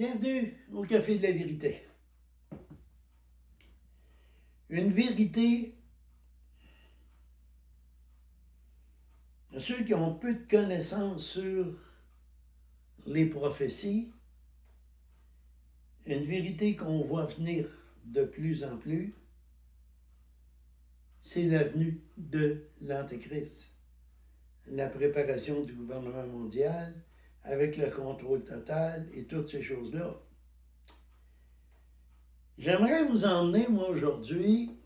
Bienvenue au Café de la Vérité. Une vérité, à ceux qui ont peu de connaissances sur les prophéties, une vérité qu'on voit venir de plus en plus, c'est la venue de l'Antéchrist. La préparation du gouvernement mondial avec le contrôle total et toutes ces choses-là. J'aimerais vous emmener, moi, aujourd'hui,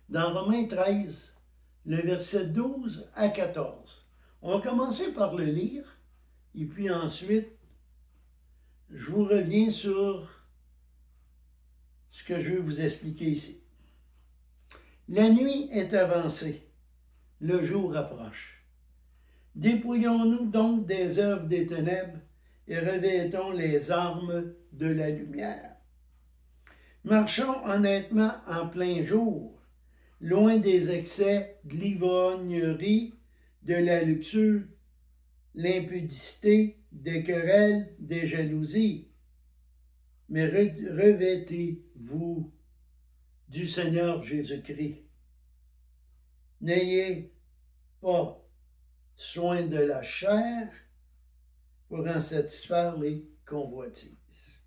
dans Romains 13, le verset 12 à 14. On va commencer par le lire, et puis ensuite, je vous reviens sur ce que je veux vous expliquer ici. La nuit est avancée, le jour approche. Dépouillons-nous donc des œuvres des ténèbres et revêtons les armes de la lumière. Marchons honnêtement en plein jour, loin des excès de l'ivrognerie, de la luxure, l'impudicité, des querelles, des jalousies. Mais revêtez-vous du Seigneur Jésus-Christ. N'ayez pas soin de la chair pour en satisfaire les convoitises.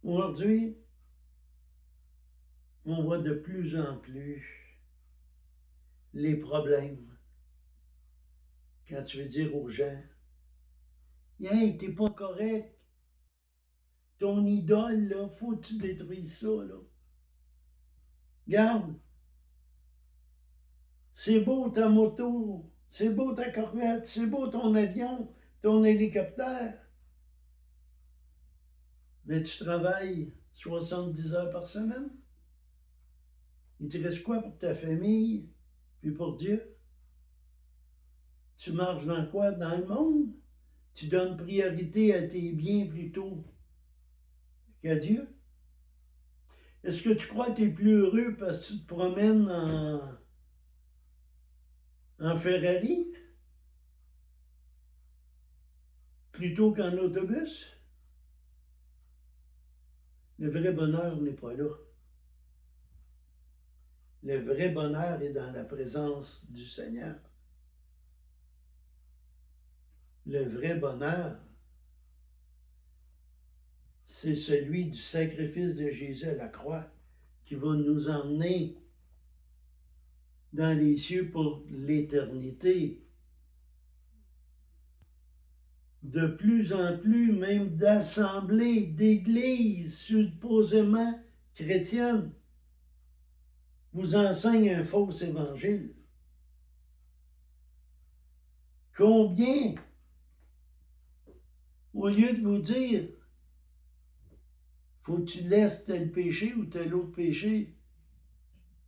Aujourd'hui, on voit de plus en plus les problèmes quand tu veux dire aux gens, hey, t'es pas correct. Ton idole, là, faut que tu détruises ça, là. Regarde, c'est beau ta moto, c'est beau ta corvette, c'est beau ton avion, ton hélicoptère. Mais tu travailles 70 heures par semaine. Il te reste quoi pour ta famille, puis pour Dieu? Tu marches dans quoi? Dans le monde? Tu donnes priorité à tes biens plutôt qu'à Dieu? Est-ce que tu crois que tu es plus heureux parce que tu te promènes en Ferrari plutôt qu'en autobus? Le vrai bonheur n'est pas là. Le vrai bonheur est dans la présence du Seigneur. Le vrai bonheur, c'est celui du sacrifice de Jésus à la croix qui va nous emmener dans les cieux pour l'éternité. De plus en plus, même d'assemblées, d'églises supposément chrétiennes, vous enseignent un faux évangile. Combien, au lieu de vous dire, faut que tu laisses tel péché ou tel autre péché,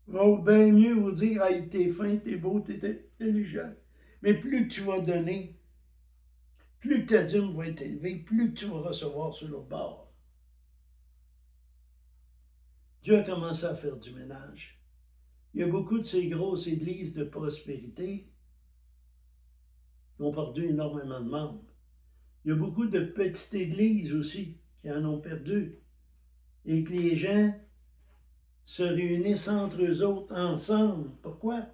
va bien mieux vous dire, hey, t'es fin, t'es beau, t'es intelligent. Mais plus que tu vas donner, plus que ta dîme va être élevée, plus que tu vas recevoir sur l'autre bord. Dieu a commencé à faire du ménage. Il y a beaucoup de ces grosses églises de prospérité qui ont perdu énormément de membres. Il y a beaucoup de petites églises aussi qui en ont perdu. Et que les gens se réunissent entre eux autres ensemble. Pourquoi?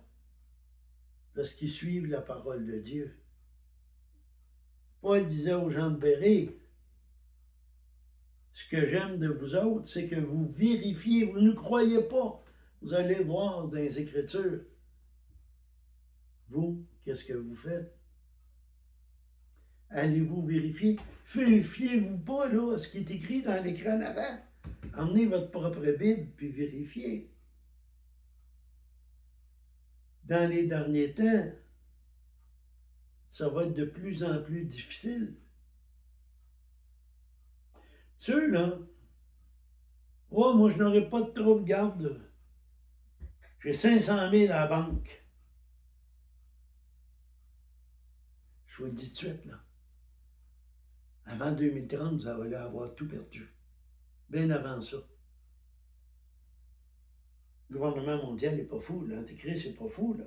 Parce qu'ils suivent la parole de Dieu. Paul disait aux gens de Bérée, ce que j'aime de vous autres, c'est que vous vérifiez, vous ne croyez pas. Vous allez voir dans les Écritures. Vous, qu'est-ce que vous faites? Allez-vous vérifier? Fiez-vous pas là, à ce qui est écrit dans l'écran avant. Emmenez votre propre Bible, puis vérifiez. Dans les derniers temps, ça va être de plus en plus difficile. Ceux là, oh, moi je n'aurai pas de trouble, garde. J'ai 500 000 à la banque. Je vous le dis tout de suite, là. Avant 2030, vous allez avoir tout perdu. Bien avant ça. Le gouvernement mondial n'est pas fou, l'Antéchrist n'est pas fou, là.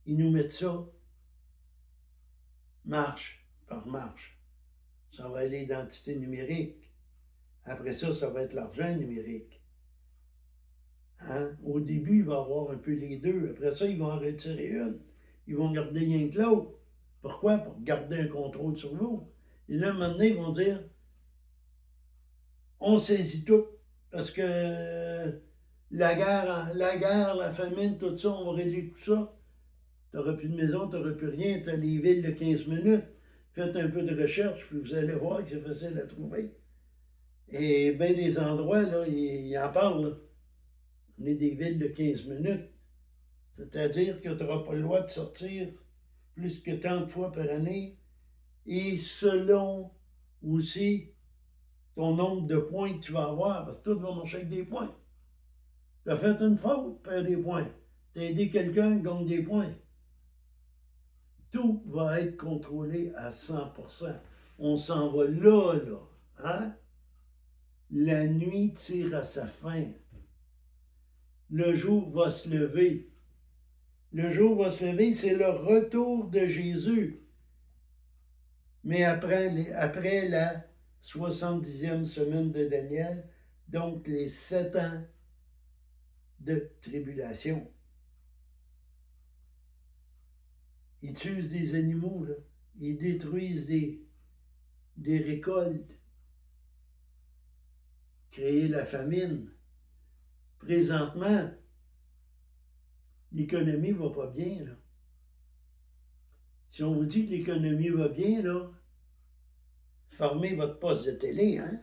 ils nous mettent ça marche par marche. Ça va être l'identité numérique. Après ça, ça va être l'argent numérique. Hein? Au début, il va y avoir un peu les deux. Après ça, ils vont en retirer une. Ils vont garder rien que l'autre. Pourquoi? Pour garder un contrôle sur vous. Et là, maintenant, ils vont dire, on saisit tout. Parce que la guerre, la famine, tout ça, on va régler tout ça. Tu n'auras plus de maison, tu n'auras plus rien. Tu as les villes de 15 minutes. Faites un peu de recherche, puis vous allez voir que c'est facile à trouver. Et bien des endroits, là, ils en parlent. Là. On est des villes de 15 minutes. C'est-à-dire que tu n'auras pas le droit de sortir plus que tant de fois par année. Et selon aussi ton nombre de points que tu vas avoir, parce que tout va marcher avec des points. Tu as fait une faute, perds des points. Tu as aidé quelqu'un, gagne des points. Tout va être contrôlé à 100%. On s'en va là, là. Hein? La nuit tire à sa fin. Le jour va se lever. Le jour va se lever, c'est le retour de Jésus. Mais après la 70e semaine de Daniel, donc les 7 ans de tribulation. Ils tuent des animaux, là. Ils détruisent des récoltes, créer la famine. Présentement, l'économie ne va pas bien, là. Si on vous dit que l'économie va bien, là, fermez votre poste de télé, hein?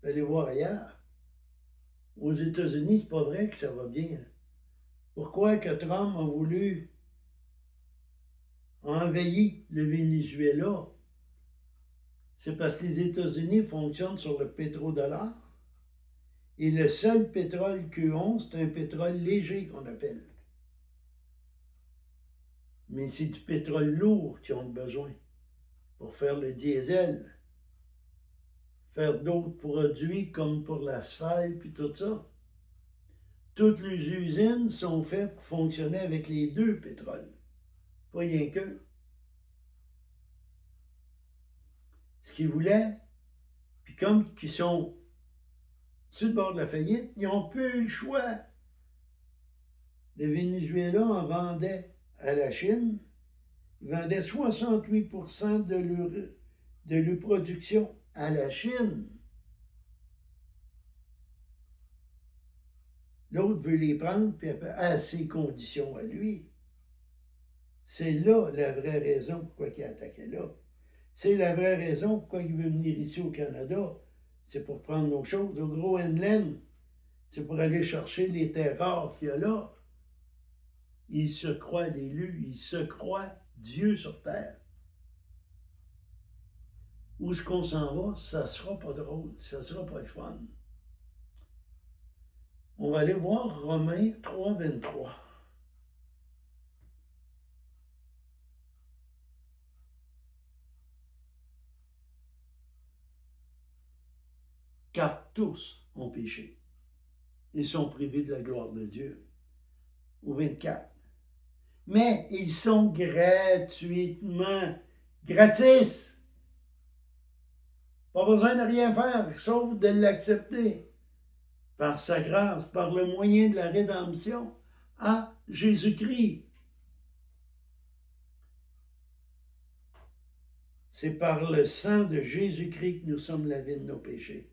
Allez voir ailleurs. Aux États-Unis, c'est pas vrai que ça va bien. Là. Pourquoi que Trump a voulu envahir le Venezuela? C'est parce que les États-Unis fonctionnent sur le pétrodollar. Et le seul pétrole qu'ils ont, c'est un pétrole léger qu'on appelle. Mais c'est du pétrole lourd qu'ils ont besoin pour faire le diesel, faire d'autres produits comme pour l'asphalte puis tout ça. Toutes les usines sont faites pour fonctionner avec les deux pétroles, pas rien qu'eux. Ce qu'ils voulaient, puis comme ils sont sur le bord de la faillite, ils n'ont plus eu le choix. Le Venezuela en vendait à la Chine. Ils vendaient 68% de leur production à la Chine. L'autre veut les prendre puis à ses conditions à lui. C'est là la vraie raison pourquoi il a attaqué là. C'est la vraie raison pourquoi il veut venir ici au Canada. C'est pour prendre nos choses. Au Groenland, c'est pour aller chercher les terres rares qu'il y a là. Il se croit l'élu, il se croit Dieu sur terre. Où est-ce qu'on s'en va? Ça ne sera pas drôle, ça ne sera pas le fun. On va aller voir Romains 3, 23. Car tous ont péché et sont privés de la gloire de Dieu. Au 24. Mais ils sont gratuitement, gratis. Pas besoin de rien faire, sauf de l'accepter. Par sa grâce, par le moyen de la rédemption à Jésus-Christ. C'est par le sang de Jésus-Christ que nous sommes lavés de nos péchés.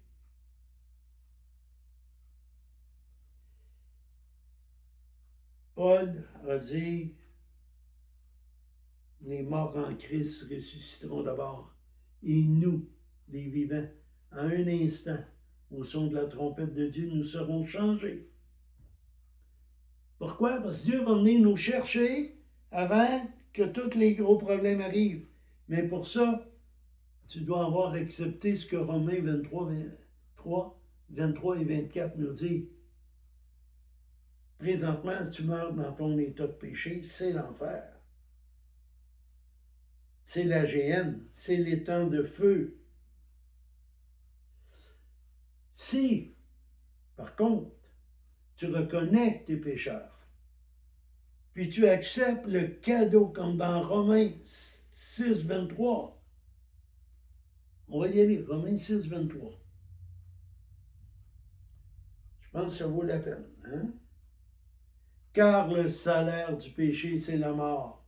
Paul a dit, les morts en Christ ressusciteront d'abord, et nous, les vivants, en un instant, au son de la trompette de Dieu, nous serons changés. Pourquoi? Parce que Dieu va venir nous chercher avant que tous les gros problèmes arrivent. Mais pour ça, tu dois avoir accepté ce que Romains 23 et 24 nous dit. Présentement, si tu meurs dans ton état de péché, c'est l'enfer. C'est la géhenne, c'est l'étang de feu. Si, par contre, tu reconnais que tu es pécheur, puis tu acceptes le cadeau, comme dans Romains 6, 23. On va y aller, Romains 6, 23. Je pense que ça vaut la peine. Hein? Car le salaire du péché, c'est la mort.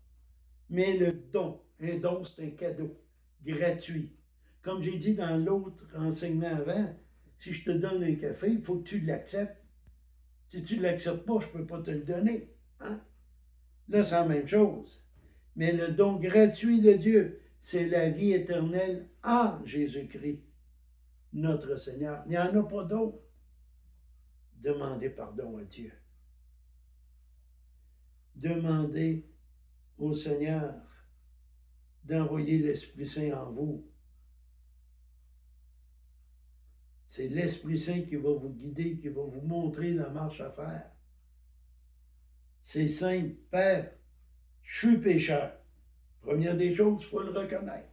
Mais le don, un don, c'est un cadeau gratuit. Comme j'ai dit dans l'autre enseignement avant, si je te donne un café, il faut que tu l'acceptes. Si tu ne l'acceptes pas, je ne peux pas te le donner. Hein? Là, c'est la même chose. Mais le don gratuit de Dieu, c'est la vie éternelle en Jésus-Christ, notre Seigneur. Il n'y en a pas d'autre. Demandez pardon à Dieu. Demandez au Seigneur d'envoyer l'Esprit Saint en vous. C'est l'Esprit Saint qui va vous guider, qui va vous montrer la marche à faire. C'est simple. Père, je suis pécheur. Première des choses, il faut le reconnaître.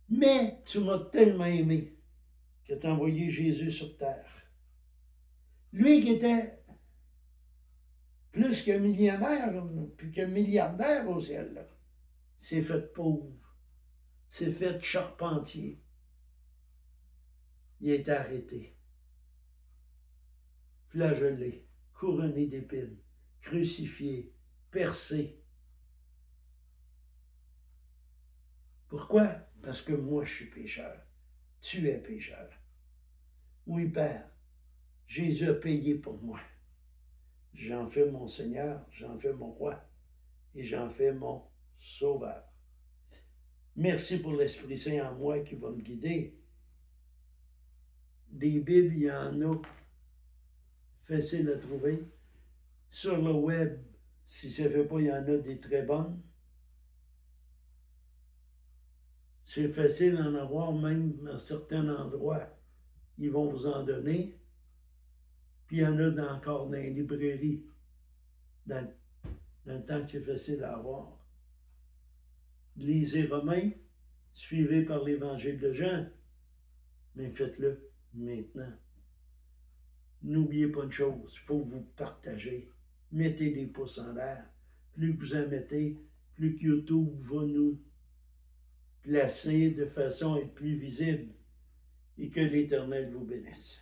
Mais tu m'as tellement aimé que tu as envoyé Jésus sur terre. Lui qui était plus que millionnaire, puis que milliardaire au ciel, là, s'est fait pauvre, s'est fait charpentier. Il est arrêté, flagellé, couronné d'épines, crucifié, percé. Pourquoi? Parce que moi, je suis pécheur. Tu es pécheur. Oui, Père, Jésus a payé pour moi. J'en fais mon Seigneur, j'en fais mon roi et j'en fais mon sauveur. Merci pour l'Esprit Saint en moi qui va me guider. Des Bibles, il y en a facile à trouver. Sur le web, si ça ne fait pas, il y en a des très bonnes. C'est facile d'en avoir, même à certains endroits. Ils vont vous en donner. Puis il y en a encore dans les librairies, dans le temps que c'est facile à avoir. Lisez Romains, suivez par l'Évangile de Jean, mais faites-le maintenant. N'oubliez pas une chose, il faut vous partager. Mettez des pouces en l'air. Plus que vous en mettez, plus que YouTube va nous placer de façon à être plus visible et que l'Éternel vous bénisse.